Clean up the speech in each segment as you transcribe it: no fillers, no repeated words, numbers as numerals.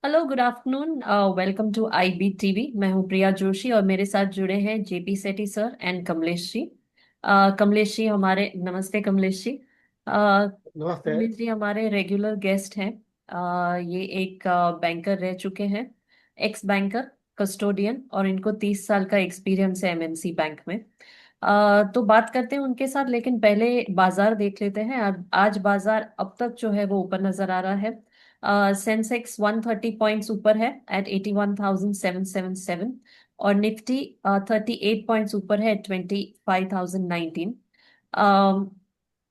Hello, good afternoon. Welcome to IB TV. मैं हूं प्रिया जोशी और मेरे साथ जुड़े हैं JP Sethi sir and Kamlesh ji. Kamlesh ji हमारे नमस्ते कमलेश जी। नमस्ते। कमलेश जी हमारे रेगुलर गेस्ट हैं। ये एक बैंकर रह चुके हैं, एक्स बैंकर, कस्टोडियन, और इनको 30 साल का एक्सपीरियंस है MNC बैंक में। तो बात करते हैं उनके साथ, लेकिन पहले बाजार देख लेते हैं। आज बाजार अब तक जो है वो ऊपर नजर आ रहा है। सेंसेक्स 130 पॉइंट्स ऊपर है एट 81,777, और निफ्टी 38 पॉइंट्स ऊपर है 25,019।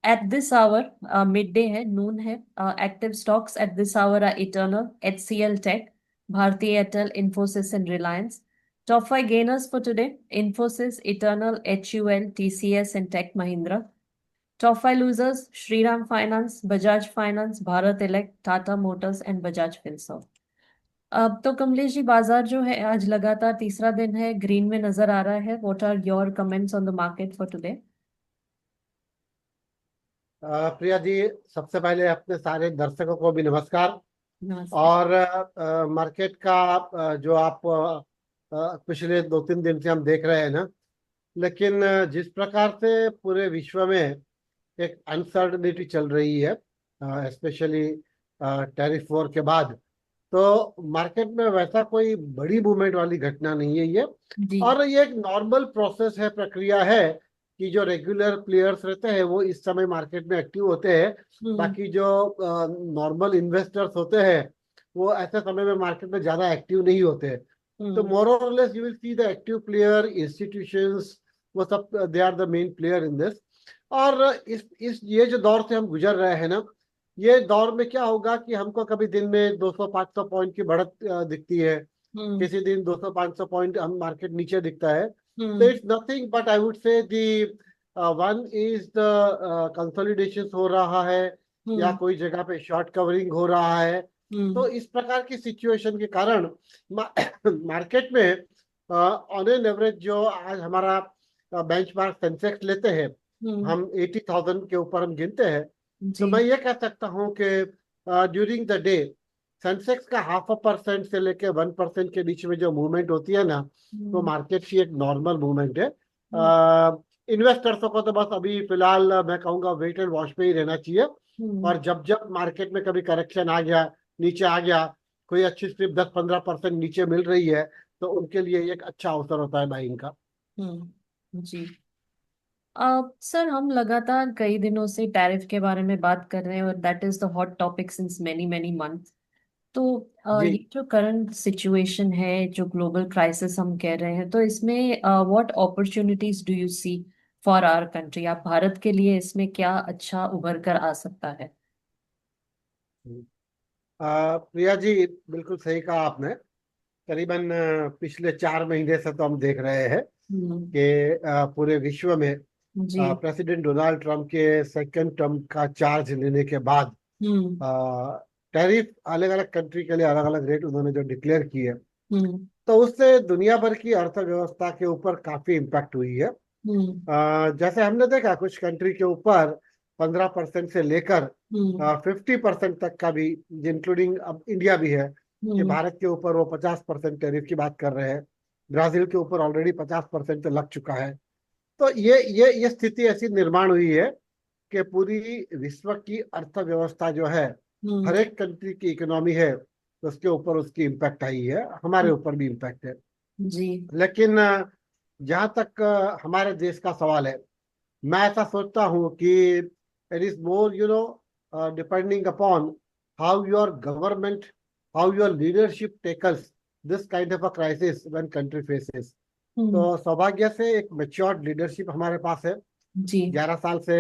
At this hour midday है, नून है। Active stocks at this hour are Eternal, HCL tech, Bharti Airtel, Infosys and Reliance. Top five gainers for today: Infosys, Eternal, HUL, TCS, and Tech Mahindra. Top five losers: Shriram Finance, Bajaj Finance, Bharat Elect, Tata Motors, and Bajaj Finserv. अब तो कमलेश जी, बाजार जो है आज लगातार तीसरा दिन है ग्रीन में नजर आ रहा है। What are your comments on the market for today? Priya ji, सबसे पहले अपने सारे दर्शकों को भी नमस्कार। नमस्ते। और मार्केट का जो आप पिछले 2-3 दिन से हम देख रहे हैं ना, लेकिन जिस प्रकार से पूरे विश्व में एक अनसर्टनिटी चल रही है, स्पेशली टैरिफ वॉर के बाद, तो मार्केट में वैसा कोई बड़ी मूवमेंट वाली घटना नहीं है ये। जी। और ये एक नॉर्मल प्रोसेस है, प्रक्रिया है कि जो रेगुलर प्लेयर्स रहते हैं वो इस समय मार्केट में एक्टिव होते हैं। हम्म। बाकी जो नॉर्मल इन्वेस्टर्स होते हैं वो ऐसे समय में मार्केट में ज्यादा एक्टिव नहीं होते हैं। तो hmm. More or less you will see the active player institutions, वो सब they are the main player in this. और इस ये जो दौर से हम गुजर रहे हैं ना, ये दौर में क्या होगा कि हमको कभी दिन में 200-500 पॉइंट की बढ़त दिखती है, हम्म। किसी दिन 200-500 पॉइंट हम मार्केट नीचे दिखता है। तो hmm. It's nothing but I would say the one is the consolidation हो रहा है, या हम्म। कोई जगह पे शॉर्ट कवरिंग हो रहा है। तो हम्म। इस प्रकार की सिचुएशन के कारण मार्केट में ऑन एन एवरेज जो आज हमारा बेंचमार्क सेंसेक्स लेते हैं, हम्म। हम 80,000 के ऊपर हम गिनते हैं। तो जी। मैं ये कह सकता हूँ कि ड्यूरिंग द डे सेंसेक्स का 0.5% से लेके 1% के बीच में जो मूवमेंट होती है ना, तो हम्म। मार्केट की एक नॉर्मल मूवमेंट है। हम्म। इन्वेस्टर्सों को तो बस अभी फिलहाल मैं कहूँगा वेट एंड वॉच पे ही रहना चाहिए। हम्म। और जब जब मार्केट में कभी करेक्शन आ गया, नीचे आ गया, कोई अच्छी स्ट्रिप 10-15% नीचे मिल रही है, तो उनके लिए एक अच्छा अवसर होता है बाइंग का। जी। सर, हम लगातार कई दिनों से टैरिफ के बारे में बात कर रहे हैं और that is the hot topic since many many month. तो जी। ये जो करंट सिचुएशन है, जो ग्लोबल क्राइसिस हम कह रहे हैं, तो इसमें what opportunities do you see for our country? आप भारत के लिए इसमें क्या अच्छा उभर कर आ सकता है? प्रिया जी, बिल्कुल सही कहा आपने। करीबन पिछले 4 महीने से तो हम देख रहे हैं हम्म। कि पूरे विश्व में जी। प्रेसिडेंट डोनाल्ड ट्रंप के सेकंड टर्म का चार्ज लेने के बाद हम्म। टैरिफ अलग अलग कंट्री के लिए अलग अलग रेट उन्होंने जो डिक्लेयर किए, हम्म। तो उससे दुनिया भर की अर्थव्यवस्था के ऊपर काफी इम्पैक्ट हुई है। हम्म। जैसे हमने देखा कुछ कंट्री के ऊपर 15% से लेकर हम्म। 50% तक का भी, इंक्लूडिंग अब इंडिया भी है, कि हम्म। भारत के ऊपर वो 50% टैरिफ की बात कर रहे हैं। ब्राजील के ऊपर ऑलरेडी 50% तो लग चुका है। तो ये स्थिति ऐसी निर्माण हुई है कि पूरी विश्व की अर्थव्यवस्था जो है, हर हम्म। एक कंट्री की इकोनॉमी है, उसके ऊपर उसकी इम्पैक्ट आई है, हमारे हम्म। ऊपर भी इम्पैक्ट है। जी। लेकिन जहाँ तक हमारे देश का सवाल है, मैं ऐसा सोचता हूँ कि it is more depending upon how your government, how your leadership tackles this kind of a crisis when country faces. Hmm. तो सौभाग्य से एक मैच्योर्ड लीडरशिप हमारे पास है। जी। 11 साल से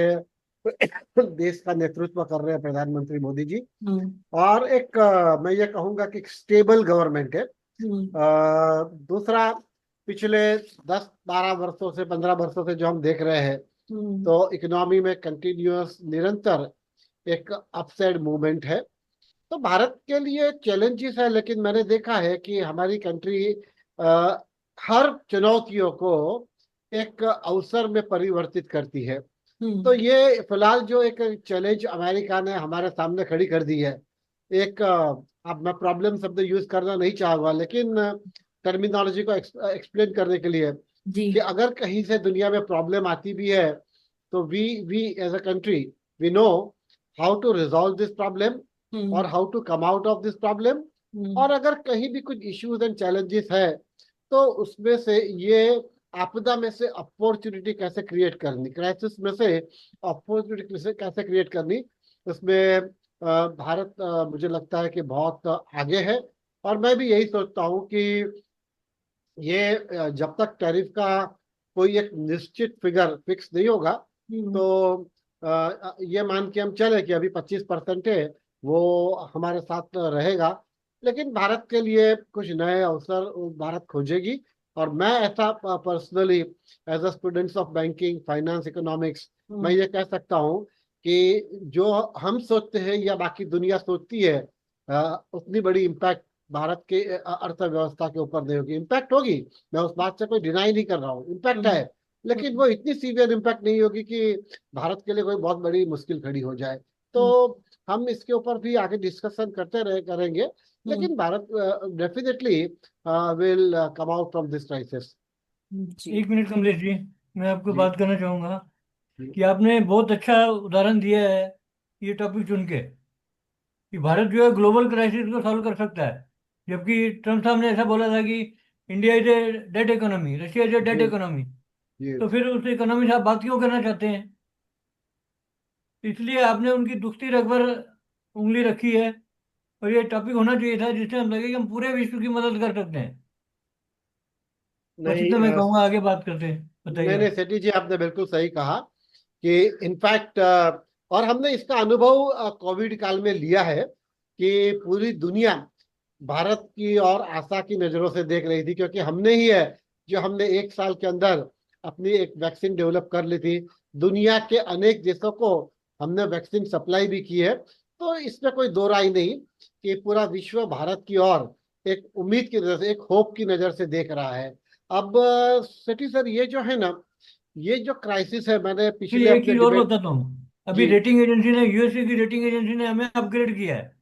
देश का नेतृत्व कर रहे हैं प्रधानमंत्री मोदी जी। हम्म। और एक मैं ये कहूंगा कि एक स्टेबल गवर्नमेंट है। हम्म। दूसरा, पिछले 10-12 वर्षों से, 15 वर्षों से जो हम देख रहे हैं, हम्म। तो इकोनॉमी में कंटिन्यूअस निरंतर एक अपसाइड मूवमेंट है। तो भारत के लिए चैलेंजेस है, लेकिन मैंने देखा है कि हमारी कंट्री हर चुनौतियों को एक अवसर में परिवर्तित करती है। तो हम्म। ये फिलहाल जो एक चैलेंज अमेरिका ने हमारे सामने खड़ी कर दी है, एक अब मैं प्रॉब्लम शब्द यूज करना नहीं चाहूंगा, लेकिन टर्मिनोलॉजी को एक्सप्लेन करने के लिए जी। कि अगर कहीं से दुनिया में प्रॉब्लम आती भी है तो we as a country we know how to resolve this problem और hmm. How to come out of this problem. Hmm. और अगर कहीं भी कुछ इश्यूज एंड चैलेंजेस है तो उसमें से ये आपदा में से अपॉर्चुनिटी कैसे क्रिएट करनी, क्राइसिस में से अपॉर्चुनिटी कैसे क्रिएट करनी, उसमें भारत मुझे लगता है कि बहुत आगे है। और मैं भी यही सोचता हूँ कि ये जब तक टैरिफ का कोई एक निश्चित फिगर फिक्स नहीं होगा हम्म। तो ये मान के हम चले कि अभी 25% है, वो हमारे साथ रहेगा। लेकिन भारत के लिए कुछ नए अवसर भारत खोजेगी। और मैं ऐसा personally as a students of banking finance economics मैं हम्म। ये कह सकता हूँ कि जो हम सोचते हैं या बाकी दुनिया सोचती है उतनी बड़ी इम्पैक्ट भारत के अर्थव्यवस्था के ऊपर नहीं होगी। इम्पैक्ट होगी, मैं उस बात से कोई डिनाई नहीं कर रहा हूँ, इम्पैक्ट हम्म। है। लेकिन हम्म। वो इतनी सीवियर इम्पैक्ट नहीं होगी कि भारत के लिए कोई बहुत बड़ी मुश्किल खड़ी हो जाए। तो हम्म। हम इसके ऊपर भी आगे डिस्कशन करते रहे करेंगे। हम्म। लेकिन Bharat definitely will come out from this crisis. जी। एक मिनट कमलेश जी, मैं आपको जी बात करना चाहूँगा जी कि आपने बहुत अच्छा उदाहरण दिया है ये टॉपिक चुन के, कि भारत जो है ग्लोबल क्राइसिस को सॉल्व कर सकता है। जबकि ट्रम्प साहब ने ऐसा बोला था कि India is a dead economy, Russia is a dead जी इकोनॉमी। जी तो फिर उस इकोनॉमी से आप बात क्यों करना चाहते हैं? इसलिए आपने उनकी दुखती रग पर उंगली रखी है। और ये टॉपिक होना चाहिए था जिससे हम लगे कि हम पूरे विश्व की मदद कर सकते हैं। बस नहीं इतना मैं कहूँगा, आगे बात करते हैं, बताइए नहीं नहीं आप। सेठी जी, आपने बिल्कुल सही कहा कि इनफैक्ट और हमने इसका अनुभव कोविड काल में लिया है कि पूरी दुनिया भारत की और आशा की नजरों से देख रही थी, क्योंकि हमने ही है जो हमने एक साल के अंदर अपनी एक वैक्सीन डेवलप कर ली थी। दुनिया के अनेक देशों को हमने वैक्सीन सप्लाई भी की है। तो इसमें कोई दो राय नहीं कि पूरा विश्व भारत की ओर एक उम्मीद की नजर से, एक होप की नजर से देख रहा है। अब सेठी सर, ये जो है ना, ये जो क्राइसिस है, मैंने फिर पिछले एक अपने चीज़ और डिबेट। बताता हूँ, अभी जी रेटिंग एजेंसी ने, यूएसए की रेटिंग एजेंसी ने हमें अपग्रेड किया है।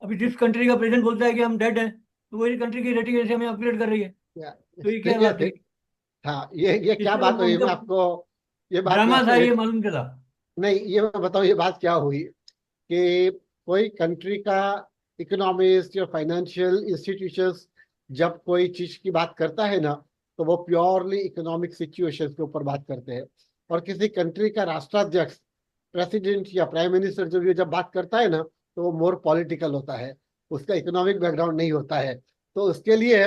अभी जिस कंट्री का प्रेसिडेंट बोलता है कि हम डेड हैं, तो वही कंट्री की रेटिंग एजेंसी हमें अपग्रेड कर रही है। तो ये क्या देखिए बात हुई? हाँ, ये क्या इससे बात हुई, मैं उनका आपको ये बात मैं ड्रामा आपको था, ये एक मालूम चला। नहीं, ये मैं बताऊं ये बात क्या हुई कि कोई कंट्री का इकोनॉमिस्ट या फाइनेंशियल इंस्टीट्यूशंस जब कोई चीज की बात करता है ना, तो वो प्योरली इकोनॉमिक सिचुएशन के ऊपर बात करते हैं। और किसी कंट्री का राष्ट्राध्यक्ष, प्रेसिडेंट या प्राइम मिनिस्टर जब ये जब बात करता है ना, तो वो मोर पॉलिटिकल होता है, उसका इकोनॉमिक बैकग्राउंड नहीं होता है। तो उसके लिए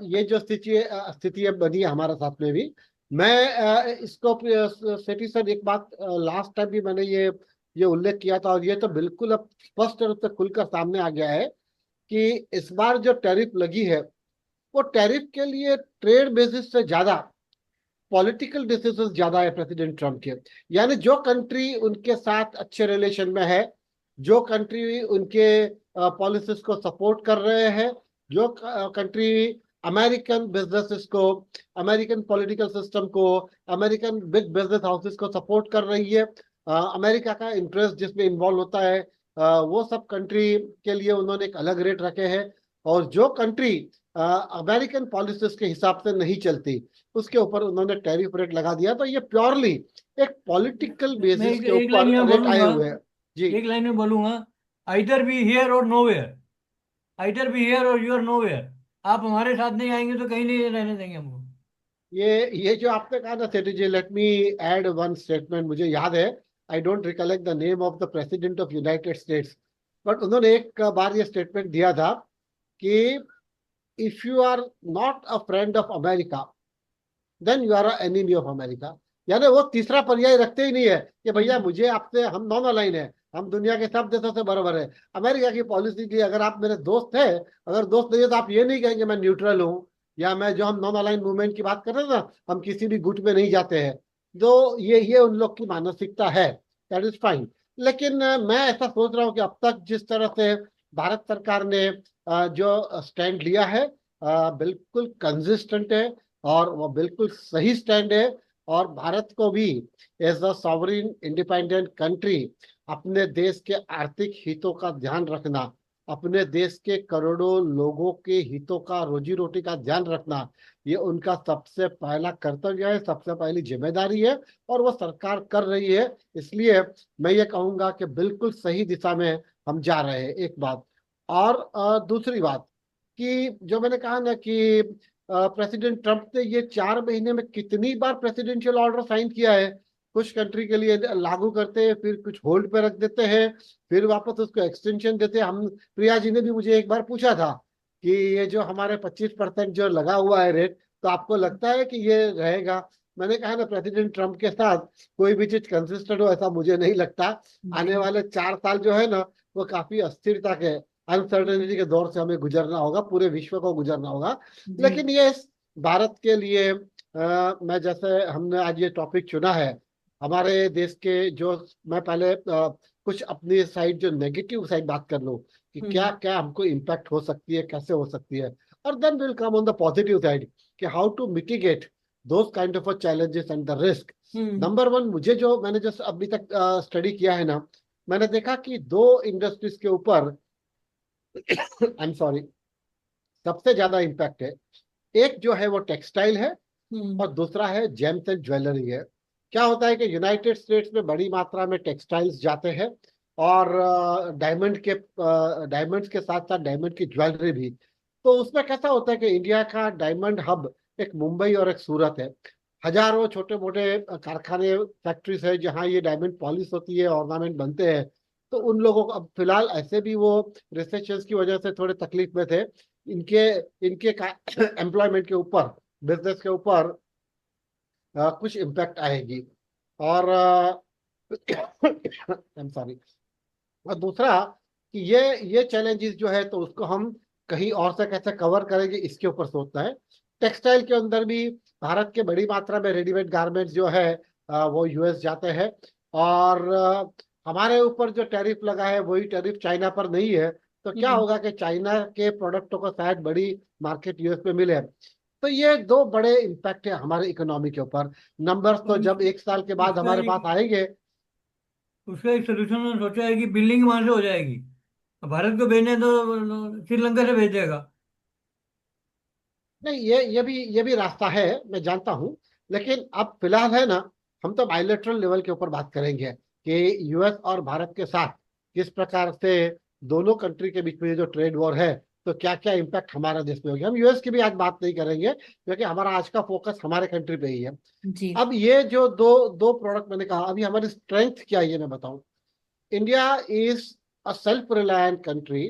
ये जो स्थिति अब बनी है हमारे साथ में भी, मैं इसको सेठी सर एक बात लास्ट टाइम भी मैंने ये उल्लेख किया था, और ये तो बिल्कुल अब स्पष्ट रूप से खुलकर सामने आ गया है कि इस बार जो टैरिफ लगी है वो टैरिफ के लिए ट्रेड बेसिस से ज्यादा पॉलिटिकल डिसीजन ज्यादा है प्रेसिडेंट ट्रम्प के। यानी जो कंट्री उनके साथ अच्छे रिलेशन में है, जो कंट्री उनके पॉलिसीज को सपोर्ट कर रहे हैं, जो कंट्री अमेरिकन बिजनेसेस को, अमेरिकन पॉलिटिकल सिस्टम को, अमेरिकन बिग बिजनेस हाउसेस को सपोर्ट कर रही है, अमेरिका का इंटरेस्ट जिसमें इन्वॉल्व होता है, वो सब कंट्री के लिए उन्होंने एक अलग रेट रखे हैं। और जो कंट्री अमेरिकन पॉलिसीज के हिसाब से नहीं चलती, उसके ऊपर उन्होंने टैरिफ रेट लगा दिया। तो ये प्योरली एक पॉलिटिकल मैं बेसिस के एक लाइन ऊपर यहाँ रेट आए बोलूंगा, हुए हैं। जी एक लाइन में बोलूंगा, either be here or nowhere, either be here or you are nowhere. आप हमारे साथ नहीं आएंगे तो कहीं नहीं रहने देंगे हमको। ये जो आपने कहा ना Sethi ji, let me add one statement. मुझे याद है, I don't recollect the name of the president of united states, but उन्होंने एक बार ये स्टेटमेंट दिया था कि if you are not a friend of America then you are enemy of America. यानी वो तीसरा पर्याय रखते ही नहीं है कि भैया हम्म। मुझे आपसे, हम नॉन अलाइन है, हम दुनिया के सब देशों से बराबर है। अमेरिका की पॉलिसी की अगर आप मेरे दोस्त है, अगर दोस्त नहीं है तो आप ये नहीं कहेंगे मैं न्यूट्रल हूँ, या मैं जो हम नॉन अलाइन मूवमेंट की बात कर रहे हैं ना, हम किसी भी गुट में नहीं जाते हैं। तो ये उन लोग की मानसिकता है, दैट इज फाइन। लेकिन मैं ऐसा सोच रहा हूँ कि अब तक जिस तरह से भारत सरकार ने जो स्टैंड लिया है बिल्कुल कंसिस्टेंट है, और वो बिल्कुल सही स्टैंड है। और भारत को भी as a sovereign independent country अपने देश के आर्थिक हितों का ध्यान रखना, अपने देश के करोड़ों लोगों के हितों का, रोजी रोटी का ध्यान रखना, ये उनका सबसे पहला कर्तव्य है, सबसे पहली जिम्मेदारी है, और वो सरकार कर रही है। इसलिए मैं ये कहूंगा कि बिल्कुल सही दिशा में हम जा रहे हैं, एक बात। और दूसरी बात कि जो मैंने कहा ना कि प्रेसिडेंट ट्रम्प ने ये 4 महीने में कितनी बार प्रेसिडेंशियल ऑर्डर साइन किया है। कुछ कंट्री के लिए लागू करते हैं, फिर कुछ होल्ड पे रख देते हैं, फिर वापस उसको एक्सटेंशन देते हैं। हम, प्रिया जी ने भी मुझे एक बार पूछा था कि ये जो हमारे 25% जो लगा हुआ है रेट, तो आपको लगता है कि ये रहेगा? मैंने कहा ना, प्रेसिडेंट ट्रम्प के साथ कोई भी चीज कंसिस्टेंट हो ऐसा मुझे नहीं लगता। आने जी। वाले 4 साल जो है ना, वो काफी अस्थिरता के, अनसर्टेनिटी के दौर से हमें गुजरना होगा, पूरे विश्व को गुजरना होगा। जी। लेकिन ये भारत के लिए मैं, जैसे हमने आज ये टॉपिक चुना है, हमारे देश के जो, मैं पहले कुछ अपनी साइड, जो नेगेटिव साइड बात कर लूं कि क्या हम्म। क्या हमको इम्पैक्ट हो सकती है, कैसे हो सकती है, और then will come on the positive side कि how to mitigate those kind of challenges and the risk. Hmm. Number one, मुझे जो, मैंने जो अभी तक स्टडी किया है ना, मैंने देखा कि 2 इंडस्ट्रीज के ऊपर आई एम सॉरी, सबसे ज्यादा इम्पैक्ट है। एक जो है वो टेक्सटाइल है, हम्म। और दूसरा है जेम्स एंड ज्वेलरी है। क्या होता है कि यूनाइटेड स्टेट्स में बड़ी मात्रा में टेक्सटाइल्स जाते हैं, और डायमंड्स के साथ साथ डायमंड की ज्वेलरी भी। तो उसमें कैसा होता है कि इंडिया का डायमंड हब एक मुंबई और एक सूरत है। हजारों छोटे मोटे कारखाने, फैक्ट्रीज है जहाँ ये डायमंड पॉलिश होती है, ऑर्नामेंट बनते हैं। तो उन लोगों को अब फिलहाल ऐसे भी वो रिसेशंस की वजह से थोड़े तकलीफ में थे। इनके इनके एम्प्लॉयमेंट के ऊपर, बिजनेस के ऊपर कुछ इम्पैक्ट आएगी। और आई एम सॉरी। और दूसरा कि ये चैलेंजेस जो है, तो उसको हम कहीं और से कैसे कवर करेंगे, इसके ऊपर सोचना है। टेक्सटाइल के अंदर भी भारत के बड़ी मात्रा में रेडीमेड गारमेंट्स जो है वो यूएस जाते हैं। और हमारे ऊपर जो टैरिफ लगा है, वही टैरिफ चाइना पर नहीं है। तो क्या हम्म। होगा कि चाइना के प्रोडक्टों को शायद बड़ी मार्केट यूएस में मिले। तो ये 2 बड़े इम्पैक्ट है हमारे इकोनॉमी के ऊपर। नंबर्स तो तो जब 1 साल के बाद उसका हमारे पास एक आएंगे। उसका एक सोल्यूशन मैंने सोचा है कि बिल्डिंग वहां से हो जाएगी। भारत को भेजने तो श्रीलंका से भेज देगा। नहीं, ये भी रास्ता है, मैं जानता हूँ। लेकिन अब फिलहाल है ना, हम तो बायलेटरल लेवल के ऊपर बात करेंगे कि यूएस और भारत के साथ किस प्रकार से दोनों कंट्री के बीच में ये जो ट्रेड वॉर है, तो क्या क्या इम्पैक्ट हमारा देश में होगी। हम यूएस की भी आज बात नहीं करेंगे, क्योंकि हमारा आज का फोकस हमारे कंट्री पे ही है। जी। अब ये जो दो दो प्रोडक्ट मैंने कहा, अभी हमारी स्ट्रेंथ क्या है ये मैं बताऊं। India is a self reliant country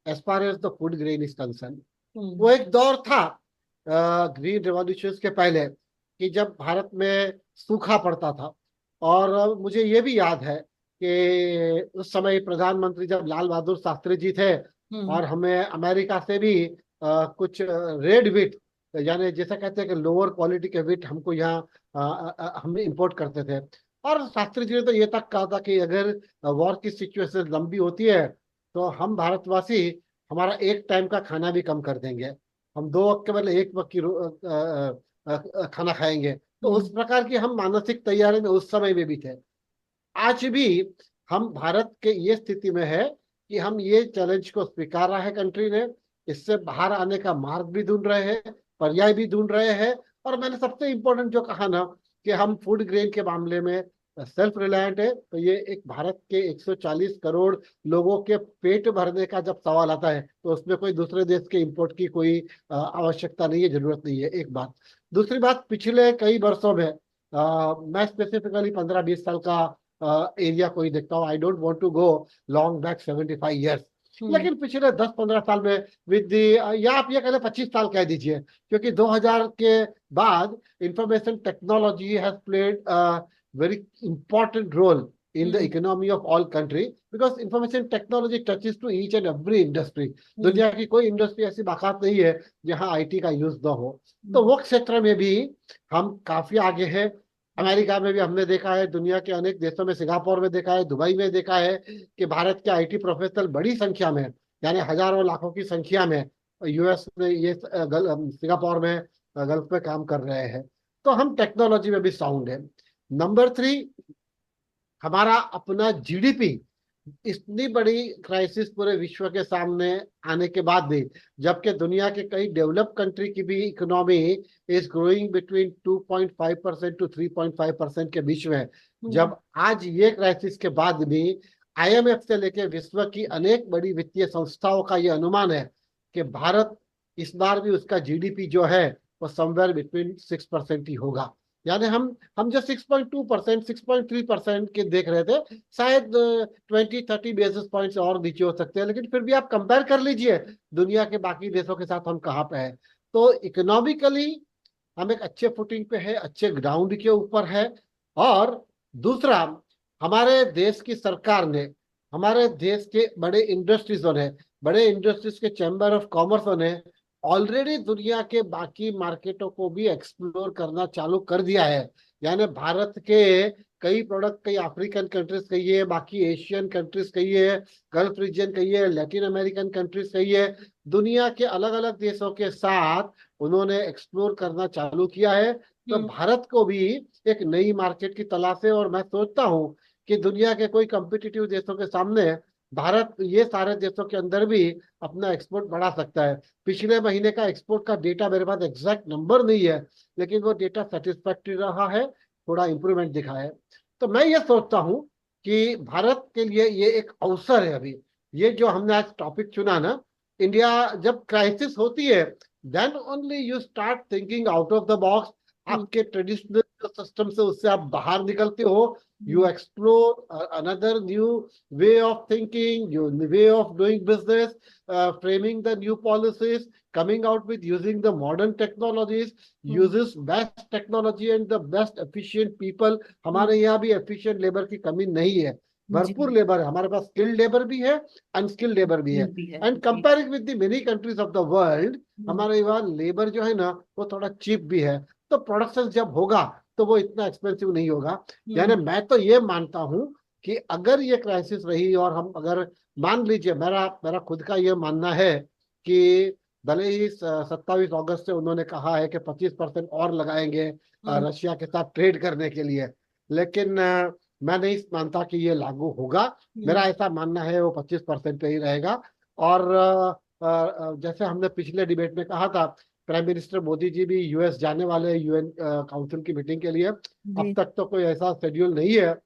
as far as the food grain is concern. Hmm. वो एक दौर था ग्रीन रिवॉल्यूशन के पहले, कि जब भारत में सूखा पड़ता था। और मुझे ये भी याद है कि उस समय प्रधानमंत्री जब लाल बहादुर शास्त्री जी थे, हम्म। और हमें अमेरिका से भी कुछ रेड वीट, यानी जैसा कहते हैं कि लोअर क्वालिटी के वीट हमको यहाँ हम इंपोर्ट करते थे। और शास्त्री जी ने तो ये तक कहा था कि अगर वॉर की सिचुएशन लंबी होती है, तो हम भारतवासी हमारा एक टाइम का खाना भी कम कर देंगे। हम 2 वक्त के बदले एक वक्त की खाना खाएंगे। तो उस हम्म। प्रकार की हम मानसिक तैयारी में उस समय में भी थे। आज भी हम भारत के ये स्थिति में है कि हम ये चैलेंज को स्वीकार रहा है कंट्री ने। इससे बाहर आने का मार्ग भी ढूंढ रहे हैं, पर्याय भी ढूंढ रहे हैं। और मैंने सबसे इम्पोर्टेंट जो कहा ना, कि हम फूड ग्रेन के मामले में सेल्फ रिलायंट है, तो ये एक भारत के 140 करोड़ लोगों के पेट भरने का जब सवाल आता है, तो उसमें कोई दूसरे देश के इंपोर्ट की कोई आवश्यकता नहीं है, जरूरत नहीं है, एक बात। दूसरी बात, पिछले कई वर्षों में मैं स्पेसिफिकली 15-20 साल का एरिया को ही देखता हूँ। I don't want to go long back 75 years. Hmm. लेकिन पिछले 10-15 साल में, विद द, या आप ये कह लें 25 साल कह दीजिए, क्योंकि 2000 के बाद information technology has played very important role in the hmm. economy of all country, because information technology touches to each and every industry। हम्म। दुनिया की कोई इंडस्ट्री ऐसी बाकात नहीं है जहां आईटी का यूज ना हो। तो हम्म। वो क्षेत्र में भी हम काफी आगे हैं। अमेरिका में भी हमने देखा है, दुनिया के अनेक देशों में, सिंगापुर में देखा है, दुबई में देखा है कि भारत के आईटी प्रोफेशनल बड़ी संख्या में, यानी हजारों लाखों की संख्या में यूएस में, ये सिंगापुर में, गल्फ में काम कर रहे हैं। तो हम टेक्नोलॉजी में भी साउंड है। नंबर 3, हमारा अपना जीडीपी इतनी बड़ी क्राइसिस पूरे विश्व के सामने आने के बाद भी, जबकि दुनिया के कई डेवलप कंट्री की भी economy is growing between 2.5% to 3.5% के बीच में, जब आज ये क्राइसिस के बाद भी आईएमएफ से लेकर विश्व की अनेक बड़ी वित्तीय संस्थाओं का ये अनुमान है कि भारत इस बार भी उसका जीडीपी जो है वो समवेयर बिटवीन 6% ही होगा। यानी हम जो 6.2%, 6.3% के देख रहे थे, शायद 20-30 बेसिस पॉइंट्स और नीचे हो सकते हैं, लेकिन फिर भी आप कंपेयर कर लीजिए दुनिया के बाकी देशों के साथ हम कहाँ पे हैं। तो इकोनॉमिकली हम एक अच्छे फुटिंग पे है, अच्छे ग्राउंड के ऊपर है। और दूसरा, हमारे देश की सरकार ने, हमारे देश के बड़े इंडस्ट्रीजों ने, बड़े इंडस्ट्रीज के चैम्बर ऑफ कॉमर्स ने ऑलरेडी दुनिया के बाकी मार्केटों को भी एक्सप्लोर करना चालू कर दिया है। यानी भारत के कई प्रोडक्ट, कई अफ्रीकन कंट्रीज कहिए, बाकी एशियन कंट्रीज कहिए, गल्फ रीजन कहिए, लैटिन अमेरिकन कंट्रीज कहिए, दुनिया के अलग अलग देशों के साथ उन्होंने एक्सप्लोर करना चालू किया है। तो भारत को भी एक नई मार्केट की तलाश है, और मैं सोचता हूँ कि दुनिया के कोई कम्पिटिटिव देशों के सामने भारत ये सारे देशों के अंदर भी अपना एक्सपोर्ट बढ़ा सकता है। पिछले महीने का एक्सपोर्ट का डेटा मेरे पास एग्जैक्ट नंबर नहीं है, लेकिन वो डेटा सेटिस्फैक्टरी रहा है, थोड़ा इंप्रूवमेंट दिखा है। तो मैं ये सोचता हूँ कि भारत के लिए ये एक अवसर है। अभी ये जो हमने आज टॉपिक चुना ना, इंडिया जब क्राइसिस होती है, then only you start thinking out of the box. आपके ट्रेडिशनल सिस्टम से उससे आप बाहर निकलते हो, you explore another new way of thinking, new way of doing business, framing the new policies, coming out with using the modern technologies, uses best technology and the best efficient people। हमारे यहाँ भी efficient labor की कमी नहीं है, भरपूर labour है हमारे पास, स्किल्ड लेबर भी है, अनस्किल्ड लेबर भी है। And comparing with the many countries of the world, हमारे यहाँ लेबर जो है ना वो थोड़ा चीप भी है। तो प्रोडक्शन जब होगा तो वो इतना एक्सपेंसिव नहीं होगा। यानी मैं तो ये मानता हूं कि अगर ये क्राइसिस रही, और हम अगर मान लीजिए, मेरा मेरा खुद का ये मानना है कि भले ही 27 अगस्त से उन्होंने कहा है कि 25% और लगाएंगे रशिया के साथ ट्रेड करने के लिए, लेकिन मैं नहीं मानता कि ये लागू होगा। मेरा ऐसा मानना है वो 25% पे ही रहेगा। और जैसे हमने पिछले डिबेट में कहा था, प्राइम मिनिस्टर मोदी जी भी यूएस जाने वाले हैं यूएन काउंसिल की मीटिंग के लिए। अब तक तो कोई ऐसा शेड्यूल नहीं है,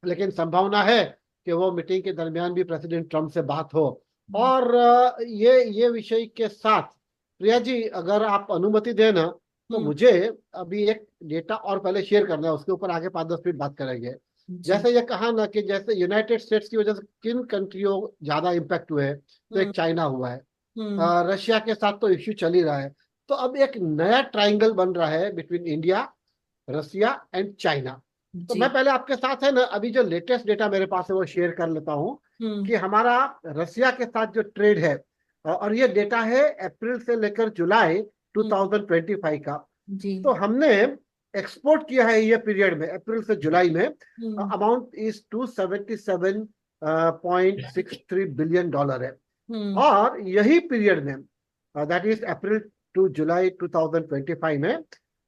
लेकिन संभावना है कि वो मीटिंग के दरमियान भी प्रेसिडेंट ट्रम्प से बात हो। और ये विषय के साथ प्रिया जी, अगर आप अनुमति दें ना, तो मुझे अभी एक डेटा और पहले शेयर करना है, उसके ऊपर आगे 5-10 मिनट बात करेंगे। जैसे ये कहा ना कि जैसे यूनाइटेड स्टेट्स की वजह से किन कंट्रियों ज्यादा इम्पैक्ट हुए, तो एक चाइना हुआ है, रशिया के साथ तो इश्यू चल ही रहा है। तो अब एक नया ट्रायंगल बन रहा है between India, Russia and China. तो मैं पहले आपके साथ है ना, अभी जो लेटेस्ट डेटा मेरे पास है वो शेयर कर लेता हूँ कि हमारा रशिया के साथ जो ट्रेड है, और ये डेटा है अप्रैल से लेकर जुलाई 2025 का। तो हमने एक्सपोर्ट किया है ये पीरियड में, अप्रैल से जुलाई में, अमाउंट इज $277.63 बिलियन है। और यही पीरियड में, दैट इज अप्रैल टू जुलाई 2025 में,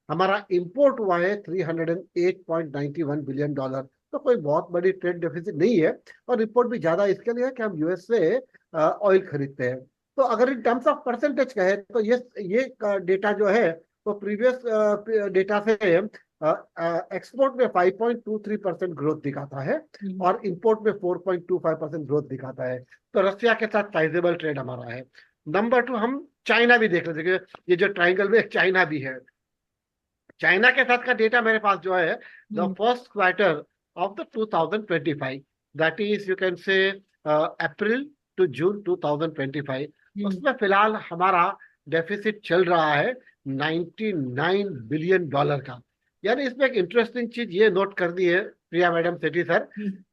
हमारा इंपोर्ट हुआ है $308.91 बिलियन। तो कोई बहुत बड़ी ट्रेड डेफिसिट नहीं है, और रिपोर्ट भी ज्यादा इसके लिए है कि हम यूएस से ऑयल खरीदते हैं। तो अगर इन टर्म्स ऑफ परसेंटेज कहे तो ये डेटा जो है वो प्रीवियस डेटा से एक्सपोर्ट में 5.23% ग्रोथ दिखाता है, और इंपोर्ट में 4.25% ग्रोथ दिखाता है। तो रशिया के साथ साइजेबल ट्रेड हमारा है। नंबर 2, हम चाइना भी देख लेते हैं, ये जो ट्राइंगल में चाइना भी है। चाइना के साथ का डेटा मेरे पास जो है, the first quarter of the 2025, that is you can say April to June 2025, उसमें फिलहाल हमारा डेफिसिट चल रहा है $99 बिलियन का। यानी इसमें एक इंटरेस्टिंग चीज ये नोट कर दी है प्रिया मैडम, सेठी सर,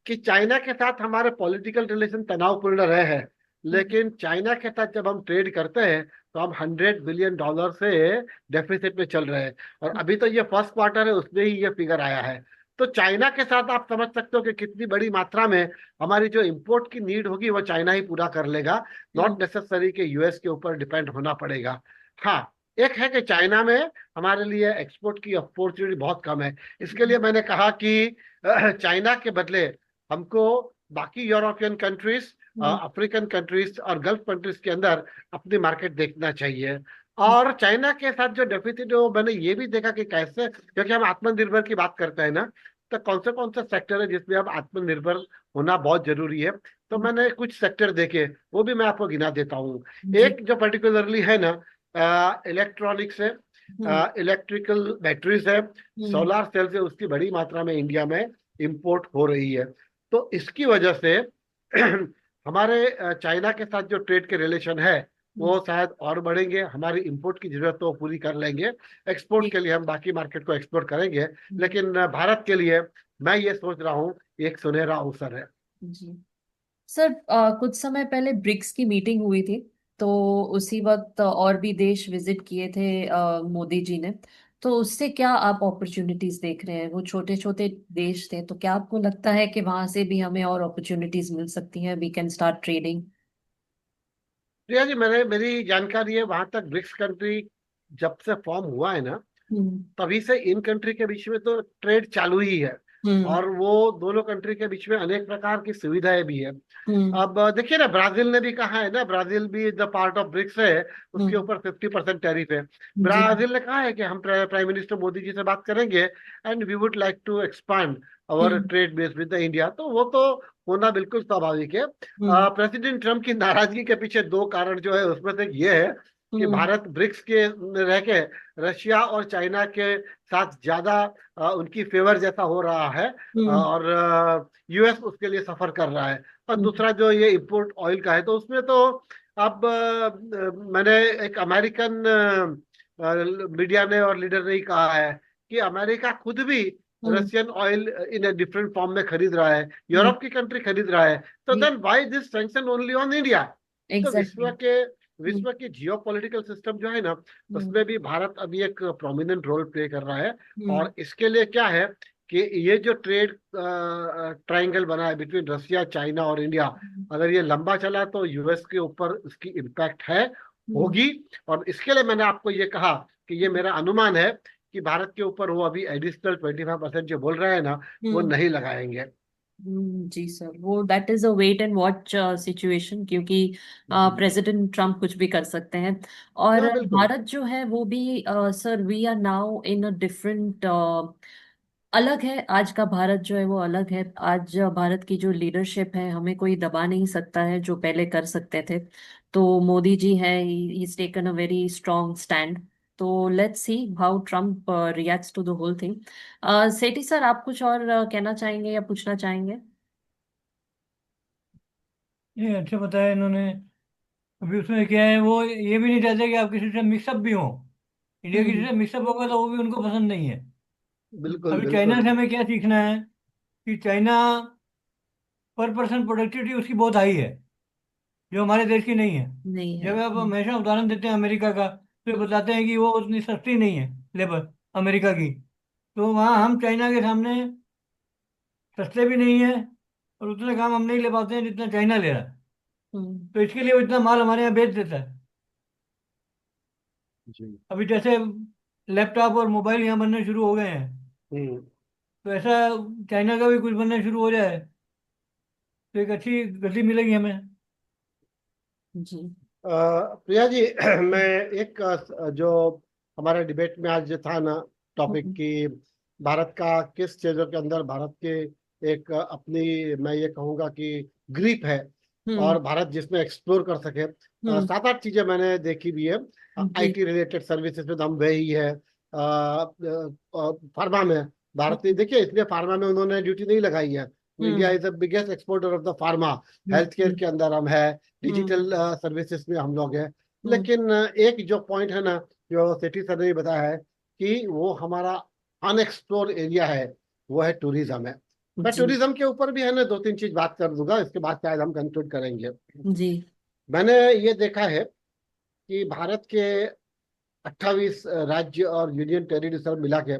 कि चाइना के साथ हमारे पॉलिटिकल रिलेशन तनावपूर्ण रहे हैं, लेकिन चाइना के साथ जब हम ट्रेड करते हैं तो हम $100 बिलियन से डेफिसिट में चल रहे हैं। और अभी तो ये फर्स्ट क्वार्टर है, उसमें ही ये फिगर आया है। तो चाइना के साथ आप समझ सकते हो कि कितनी बड़ी मात्रा में हमारी जो इंपोर्ट की नीड होगी वो चाइना ही पूरा कर लेगा, नॉट नेसेसरी कि यूएस के ऊपर डिपेंड होना पड़ेगा। हाँ, एक है कि चाइना में हमारे लिए एक्सपोर्ट की अपॉर्चुनिटी बहुत कम है। इसके लिए मैंने कहा कि चाइना के बदले हमको बाकी यूरोपियन कंट्रीज, अफ्रीकन कंट्रीज और गल्फ कंट्रीज के अंदर अपनी मार्केट देखना चाहिए। और चाइना के साथ जो डेफिसिट है वो मैंने ये भी देखा कि कैसे, क्योंकि हम आत्मनिर्भर की बात करते हैं ना, तो कौन से सेक्टर है जिसमें हम आत्मनिर्भर होना बहुत जरूरी है। तो मैंने कुछ सेक्टर देखे, वो भी मैं आपको गिना देता हूँ। जी। एक जो पर्टिकुलरली है ना, इलेक्ट्रॉनिक्स है, इलेक्ट्रिकल बैटरीज है, सोलार सेल्स है, उसकी बड़ी मात्रा में इंडिया में इंपोर्ट हो रही है। तो इसकी वजह से हमारे चाइना के साथ जो ट्रेड के रिलेशन है वो शायद और बढ़ेंगे, हमारी इंपोर्ट की जरूरत तो पूरी कर लेंगे, एक्सपोर्ट जी। के लिए हम बाकी मार्केट को एक्सपोर्ट करेंगे। लेकिन भारत के लिए मैं ये सोच रहा हूँ एक सुनहरा अवसर है। जी सर, कुछ समय पहले ब्रिक्स की मीटिंग हुई थी, तो उसी वक्त और भी देश विजिट किए थे मोदी जी ने। तो उससे क्या आप अपॉर्चुनिटीज देख रहे हैं? वो छोटे छोटे देश थे, तो क्या आपको लगता है कि वहां से भी हमें और अपॉर्चुनिटीज मिल सकती हैं? We can start trading. Priya ji, मैंने मेरी जानकारी है वहां तक ब्रिक्स कंट्री जब से फॉर्म हुआ है ना, हम्म। तभी से इन कंट्री के बीच में तो ट्रेड चालू ही है। हम्म। और वो दोनों कंट्री के बीच में अनेक प्रकार की सुविधाएं भी है। हम्म। अब देखिए ना, ब्राजील ने भी कहा है ना, ब्राजील भी द पार्ट ऑफ ब्रिक्स है, उसके हम्म। ऊपर 50% टैरिफ है। जी। ब्राजील ने कहा है कि हम प्राइम मिनिस्टर मोदी जी से बात करेंगे and we would like to expand our hmm. Trade base with the India. तो वो तो होना बिल्कुल स्वाभाविक है। हम्म। प्रेसिडेंट ट्रम्प की नाराजगी के पीछे दो कारण जो है उसमें से ये है कि हम्म। भारत ब्रिक्स के रह के रशिया और चाइना के साथ ज्यादा उनकी फेवर जैसा हो रहा है, हम्म। और यूएस उसके लिए सफर कर रहा है। और हम्म। दूसरा जो ये इंपोर्ट ऑयल का है, तो उसमें तो अब मैंने एक अमेरिकन मीडिया ने और लीडर ने ही कहा है कि अमेरिका खुद भी hmm. Russian oil in a different form में खरीद रहा है, हम्म। यूरोप की कंट्री खरीद रहा है। तो then why this sanction only on India? तो एग्जैक्टली। विश्व के जियोपॉलिटिकल सिस्टम जो है ना, हम्म। उसमें भी भारत अभी एक प्रोमिनेंट रोल प्ले कर रहा है। हम्म। और इसके लिए क्या है कि ये जो ट्रेड ट्रायंगल बना है बिटवीन रशिया, चाइना और इंडिया, अगर ये लंबा चला तो यूएस के ऊपर इसकी इम्पैक्ट है, हम्म। होगी। और इसके लिए मैंने आपको ये कहा कि ये मेरा अनुमान है कि भारत के ऊपर वो अभी एडिशनल 25% जो बोल रहे हैं ना, वो हम्म। नहीं लगाएंगे। जी सर, वो that is a wait and watch situation, क्योंकि प्रेसिडेंट ट्रम्प कुछ भी कर सकते हैं। और हाँ बिल्कुल। भारत जो है वो भी sir, we are now in a different, अलग है। आज का भारत जो है वो अलग है। आज भारत की जो लीडरशिप है, हमें कोई दबा नहीं सकता है जो पहले कर सकते थे। तो मोदी जी है, he is taken a very strong stand. तो let's see how Trump reacts to the whole thing. Sethi sir, आप कुछ और कहना चाहेंगे या पूछना चाहेंगे? ये अच्छा बताया इन्होंने। अभी उसमें क्या है, वो ये भी नहीं चाहते कि आप किसी से मिक्सअप भी हो। इंडिया किसी हम्म। से मिक्सअप होगा तो वो भी उनको पसंद नहीं है। बिल्कुल अभी चाइना बिल्कुल। से हमें क्या सीखना है कि चाइना पर पर्सन प्रोडक्टिविटी उसकी बहुत हाई है, जो हमारे देश की नहीं है। नहीं है। जब आप हमेशा उदाहरण देते हैं अमेरिका का, तो ये बताते हैं कि वो उतनी सस्ती नहीं है लेबर अमेरिका की। तो वहाँ हम चाइना के सामने सस्ते भी नहीं है, और उतना काम हम नहीं ले पाते हैं जितना चाइना ले रहा है। हम्म। तो इसके लिए वो इतना माल हमारे यहाँ बेच देता है। जी। अभी जैसे लैपटॉप और मोबाइल यहाँ बनने शुरू हो गए हैं, हम्म। तो ऐसा चाइना का भी कुछ बनना शुरू हो जाए तो एक अच्छी गति मिलेगी हमें। जी। प्रिया जी, मैं एक जो हमारे डिबेट में आज था ना, टॉपिक हम्म। की भारत का किस चीजों के अंदर भारत के एक अपनी, मैं ये कहूंगा कि ग्रिप है, हम्म। और भारत जिसमें एक्सप्लोर कर सके। हम्म। 7-8 चीजें मैंने देखी भी है। जी। आईटी रिलेटेड सर्विसेज में दम वही है। फार्मा में भारतीय, हम्म। देखिए इसलिए फार्मा में उन्होंने ड्यूटी नहीं लगाई है। India hmm. Is the biggest exporter of the pharma. Health care hmm. के अंदर हम है, हम्म। डिजिटल सर्विसेज में हम लोग हैं। हम्म। लेकिन एक जो पॉइंट है ना, जो सेठी सर ने भी बताया है कि वो हमारा अनएक्सप्लोर एरिया है, वो है टूरिज्म है। मैं जी। टूरिज्म के ऊपर भी है ना 2-3 चीज बात कर दूंगा, इसके बाद शायद हम कंक्लूड करेंगे। जी। मैंने ये देखा है कि भारत के 28 राज्य और यूनियन टेरिटरी सब मिला के,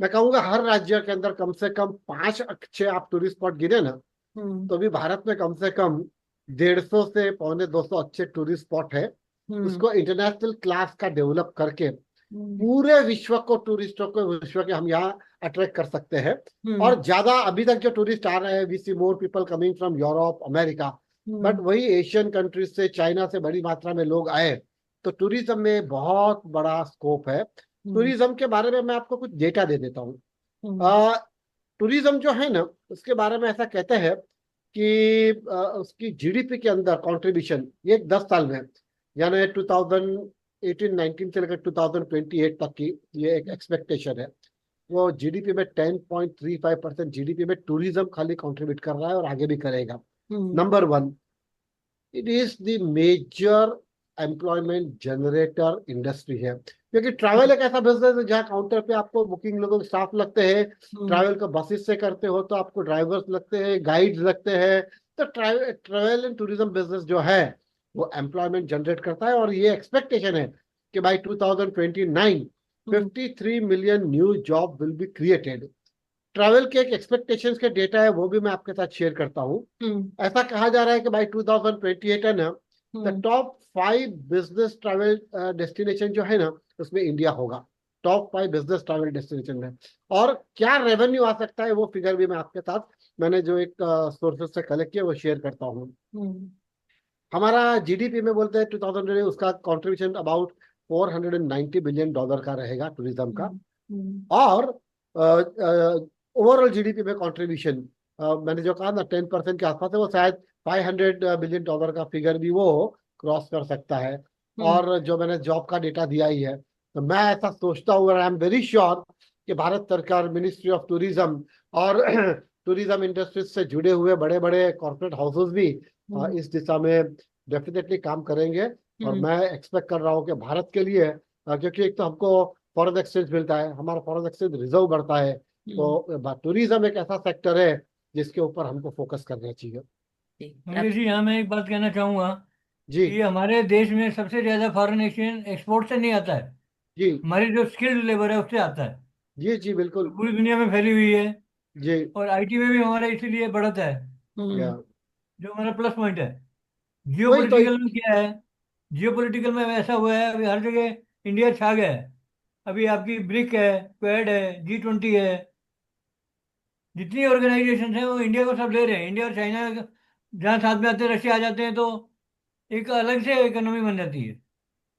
मैं कहूंगा हर राज्य के अंदर कम से कम 5 अच्छे आप टूरिस्ट स्पॉट गिने ना, हम्म। तो भी भारत में कम से कम 150 से 250 अच्छे टूरिस्ट स्पॉट है। हम्म। उसको इंटरनेशनल क्लास का डेवलप करके हम्म। पूरे विश्व को, टूरिस्टों को विश्व के हम यहाँ अट्रैक्ट कर सकते हैं। और ज्यादा अभी तक जो टूरिस्ट आ रहे हैं, we see more people coming from Europe, America, but hmm. वही एशियन कंट्रीज से, चाइना से बड़ी मात्रा में लोग आए। तो टूरिज्म में बहुत बड़ा स्कोप है। हम्म। टूरिज्म के बारे में मैं आपको कुछ डेटा दे देता हूँ। हम्म। टूरिज्म जो है ना, उसके बारे में ऐसा कहते हैं कि उसकी जीडीपी के अंदर कंट्रीब्यूशन ये 10 साल में, यानी 2018-19 से लेकर 2028 तक की ये एक एक्सपेक्टेशन है। वो जीडीपी में 10.35% जीडीपी में टूरिज्म खाली कंट्रीब्यूट कर रहा है और आगे भी करेगा। Hmm. Number one, it is the major employment generator industry है, क्योंकि ट्रैवल एक ऐसा बिजनेस है जहाँ काउंटर पे आपको बुकिंग लोगों स्टाफ लगते हैं। हम्म। ट्रैवल को बसेस से करते हो तो आपको ड्राइवर्स लगते हैं, गाइड्स लगते हैं। तो ट्रैवल एंड टूरिज्म बिजनेस जो है वो एम्प्लॉयमेंट जनरेट करता है, और ये एक्सपेक्टेशन है कि by 2029 hmm. 53 million new job will be created. Travel के एक एक्सपेक्टेशंस के डेटा है, वो भी मैं आपके साथ शेयर करता हूँ। हम्म। ऐसा कहा जा रहा है कि बाई 2028 है ना, the hmm. Top 5 business travel destination जो है ना, उसमें इंडिया होगा। टॉप 5 बिजनेस ट्रैवल डेस्टिनेशन में। और क्या रेवेन्यू आ सकता है, वो फिगर भी मैं आपके साथ, मैंने जो एक सोर्सेस से कलेक्ट किया वो शेयर करता हूँ। हम्म। हमारा जीडीपी में बोलते हैं 2000 उसका कंट्रीब्यूशन अबाउट $490 बिलियन का रहेगा टूरिज्म का। हम्म। हम्म। और ओवरऑल जीडीपी में कंट्रीब्यूशन, मैंने जो कहा ना 10% के आसपास है, वो शायद $500 बिलियन का फिगर भी वो क्रॉस कर सकता है। हम्म। और जो मैंने जॉब का डेटा दिया ही है, तो मैं ऐसा सोचता हूँ, आई एम वेरी श्योर कि भारत सरकार, मिनिस्ट्री ऑफ टूरिज्म और टूरिज्म इंडस्ट्री से जुड़े हुए बड़े बड़े कॉर्पोरेट हाउसेस भी हम्म। इस दिशा में डेफिनेटली काम करेंगे। और हम्म। मैं एक्सपेक्ट कर रहा हूँ कि भारत के लिए, क्योंकि एक तो हमको फॉरेन एक्सचेंज मिलता है, हमारा फॉरेन एक्सचेंज रिजर्व बढ़ता है, हम्म। तो टूरिज्म एक ऐसा सेक्टर है जिसके ऊपर हमको फोकस करना चाहिए। जी, मुकेश जी, यहाँ मैं एक बात कहना चाहूँगा जी। कि हमारे देश में सबसे ज़्यादा फॉरेन एक्सचेंज एक्सपोर्ट से नहीं आता है, जी। हमारी जो स्किल्ड लेबर है उससे आता है, जी। जी जो बिल्कुल। पूरी दुनिया में फैली हुई है। जी। और आईटी में भी हमारा इसीलिए बढ़त है, या हम्म। जो हमारा प्लस पॉइंट है। वही तो। जियोपॉलिटिकल में क्या है, जियोपॉलिटिकल में ऐसा हुआ है, अभी हर जगह इंडिया छा गया है। अभी आपकी ब्रिक है, क्वेड है, G20 है, जितनी ऑर्गेनाइजेशन है वो इंडिया को सब ले रहे हैं। इंडिया और चाइना जहाँ साथ में आते हैं, रशिया आ जाते हैं, तो एक अलग से इकोनॉमी बन जाती है।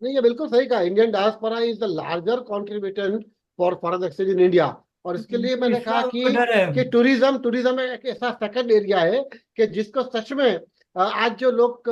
नहीं, ये बिल्कुल सही कहा, Indian diaspora is the larger contributor for foreign exchange in India. और इसके हम्म। लिए मैंने इसका कहा उनको डर है। कि टूरिज्म टूरिज्म एक ऐसा सेकंड एरिया है कि जिसको सच में आज जो लोग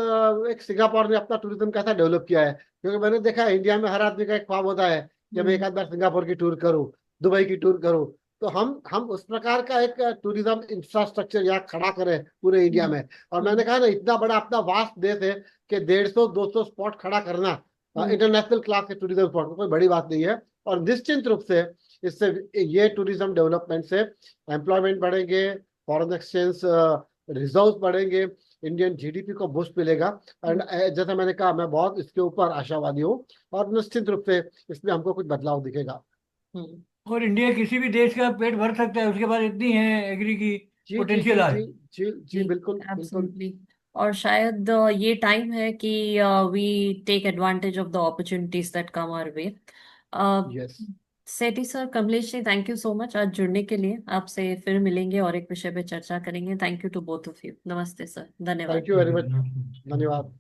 एक सिंगापुर ने अपना टूरिज्म कैसा डेवलप किया है, क्योंकि मैंने देखा है इंडिया में हर आदमी का एक ख्वाब होता है कि मैं एक हम्म। आध बार सिंगापुर की टूर करूँ, दुबई की टूर करूँ। तो हम उस प्रकार का एक टूरिज्म इंफ्रास्ट्रक्चर यहाँ खड़ा करें पूरे इंडिया हम्म। में। और मैंने हम्म। कहा ना, इतना बड़ा अपना वास्ट देश है कि 150-200 स्पॉट खड़ा करना हम्म। इंटरनेशनल क्लास के टूरिज्म स्पॉट कोई बड़ी बात नहीं है। और निश्चित रूप से इससे, ये टूरिज्म डेवलपमेंट से एम्प्लॉयमेंट बढ़ेंगे, फॉरेन एक्सचेंज रिजर्व बढ़ेंगे, इंडियन जीडीपी को बूस्ट मिलेगा। एंड जैसा मैंने कहा, मैं बहुत इसके ऊपर आशावादी हूँ, और निश्चित रूप से इसमें हमको कुछ बदलाव दिखेगा। हम्म। और इंडिया किसी भी देश का पेट भर सकता है, उसके पास इतनी है एग्री की जी। जी। जी। पोटेंशियल है। जी। जी। जी जी, बिल्कुल बिल्कुल। एब्सोल्युटली। और शायद ये टाइम है कि we take advantage of the opportunities that come our way. Yes. Sethi sir, Kamlesh ji, thank you so much आज जुड़ने के लिए। आपसे फिर मिलेंगे और एक विषय पे चर्चा करेंगे। Thank you to both of you. नमस्ते सर, थैंक धन्यवाद। You very much. ठीक है। धन्यवाद।